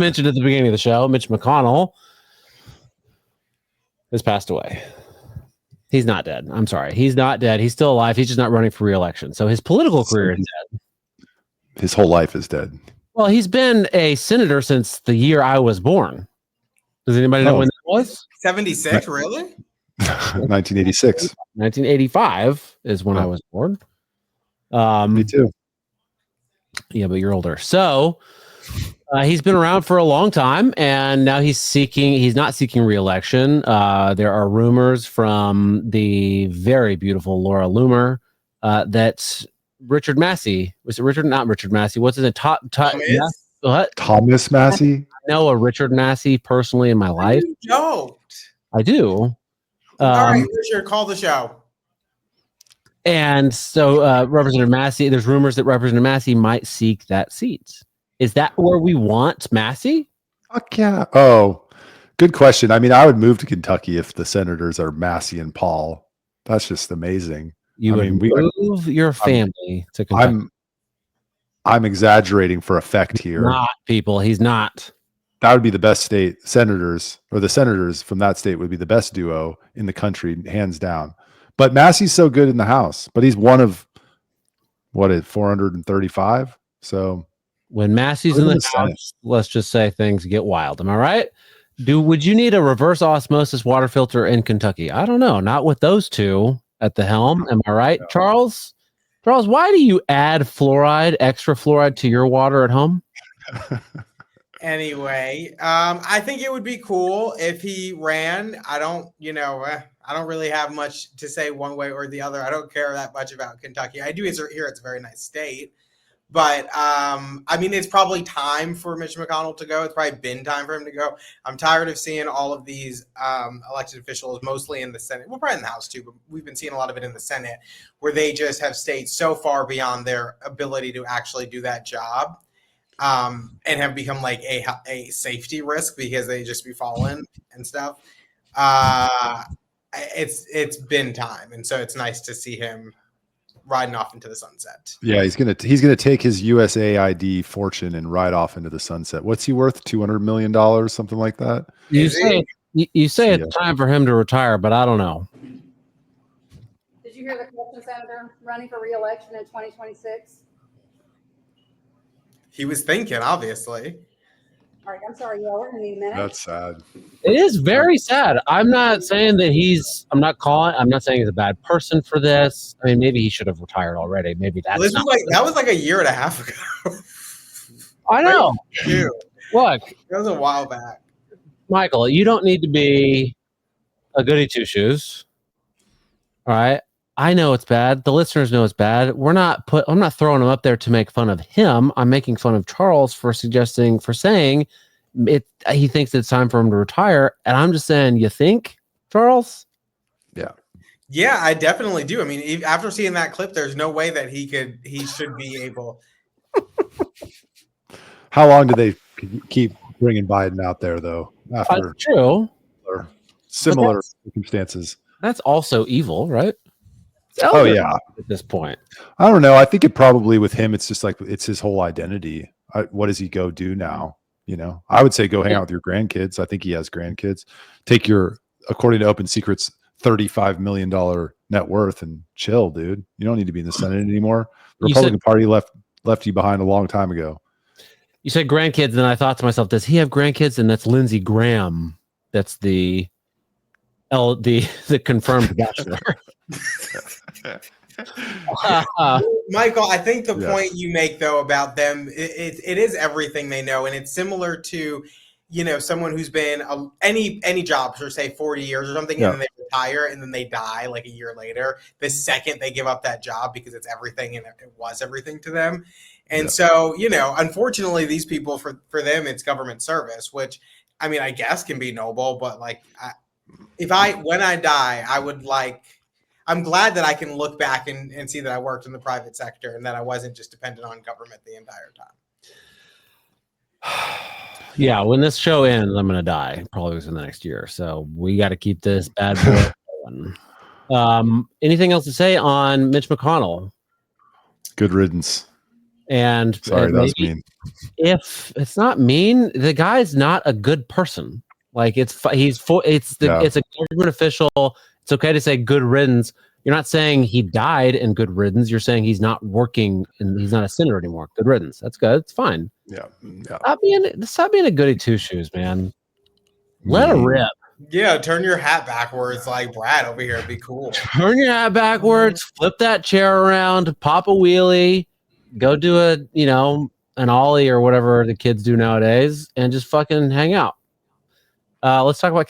mentioned at the beginning of the show, Mitch McConnell has passed away. He's not dead. I'm sorry. He's not dead. He's still alive. He's just not running for re-election. So his political career is dead. His whole life is dead. Well, he's been a senator since the year I was born. Does anybody know when that was? 76, really? 1986. 1985 is when I was born. Me too. Yeah, but you're older. So he's been around for a long time, and now he's not seeking re-election. There are rumors from the very beautiful Laura Loomer that Richard Massey, not Richard Massey, what's his name? What? Thomas Massey? I know a Richard Massey personally in my life. You don't. I do. All right, Richard, call the show. And so Representative Massey, there's rumors that Representative Massey might seek that seat. Is that where we want Massey? Fuck yeah. Oh, good question. I mean, I would move to Kentucky if the senators are Massey and Paul. That's just amazing. You would move your family to Kentucky. I'm exaggerating for effect here. Not people. He's not. That would be the best state. Senators or the senators from that state would be the best duo in the country, hands down. But Massey's so good in the House, but he's one of 435. So when Massey's in the House, let's just say things get wild. Am I right? Would you need a reverse osmosis water filter in Kentucky? I don't know. Not with those two at the helm. Am I right, Charles? Charles, why do you add extra fluoride to your water at home? Anyway, I think it would be cool if he ran. I don't really have much to say one way or the other. I don't care that much about Kentucky. I do hear it's a very nice state. But, I mean, it's probably time for Mitch McConnell to go. It's probably been time for him to go. I'm tired of seeing all of these elected officials, mostly in the Senate. Well, probably in the House, too, but we've been seeing a lot of it in the Senate, where they just have stayed so far beyond their ability to actually do that job and have become like a safety risk because they just be falling and stuff. It's been time. And so it's nice to see him riding off into the sunset. Yeah, he's gonna take his USAID fortune and ride off into the sunset. What's he worth? $200 million, something like that. You say it's time for him to retire, but I don't know. Did you hear the question, Senator, running for re-election in 2026? He was thinking, obviously. All right, I'm sorry, y'all. We're gonna need a minute. That's sad. It is very sad. I'm not saying that I'm not saying he's a bad person for this. I mean, maybe he should have retired already. Maybe that was like a year and a half ago. I know. Look, that was a while back. Michael, you don't need to be a goody two shoes. All right. I know it's bad. The listeners know it's bad. I'm not throwing him up there to make fun of him. I'm making fun of Charles for saying he thinks it's time for him to retire. And I'm just saying, you think, Charles? Yeah. Yeah, I definitely do. I mean, after seeing that clip, there's no way that he should be able. How long do they keep bringing Biden out there, though? After true. Similar circumstances. That's also evil, right? Oh yeah. At this point, I don't know. I think it probably with him, it's just like it's his whole identity. What does he go do now? You know, I would say go hang out with your grandkids. I think he has grandkids. Take your, according to Open Secrets, $35 million net worth and chill, dude. You don't need to be in the Senate anymore. The Republican Party left you behind a long time ago. You said grandkids, and I thought to myself, does he have grandkids? And that's Lindsey Graham. That's the confirmed bachelor. Michael, I think the point you make though about them, it is everything they know, and it's similar to, someone who's been any job for say 40 years or something, and then they retire and then they die like a year later. The second they give up that job because it's everything and it was everything to them, and so unfortunately, these people for them it's government service, which I mean I guess can be noble, but like when I die, I'm glad that I can look back and see that I worked in the private sector and that I wasn't just dependent on government the entire time. Yeah, when this show ends, I'm going to die probably within the next year. So we got to keep this bad boy going. Anything else to say on Mitch McConnell? Good riddance. And sorry, that was mean. If it's not mean, the guy's not a good person. Like it's a government official. It's okay to say good riddance. You're not saying he died in good riddance. You're saying he's not working and he's not a sinner anymore. Good riddance. That's good. It's fine. Yeah. Stop being a goody two shoes, man. Let it rip. Yeah, turn your hat backwards like Brad over here. It'd be cool. Turn your hat backwards, flip that chair around, pop a wheelie, go do an ollie or whatever the kids do nowadays, and just fucking hang out. Let's talk about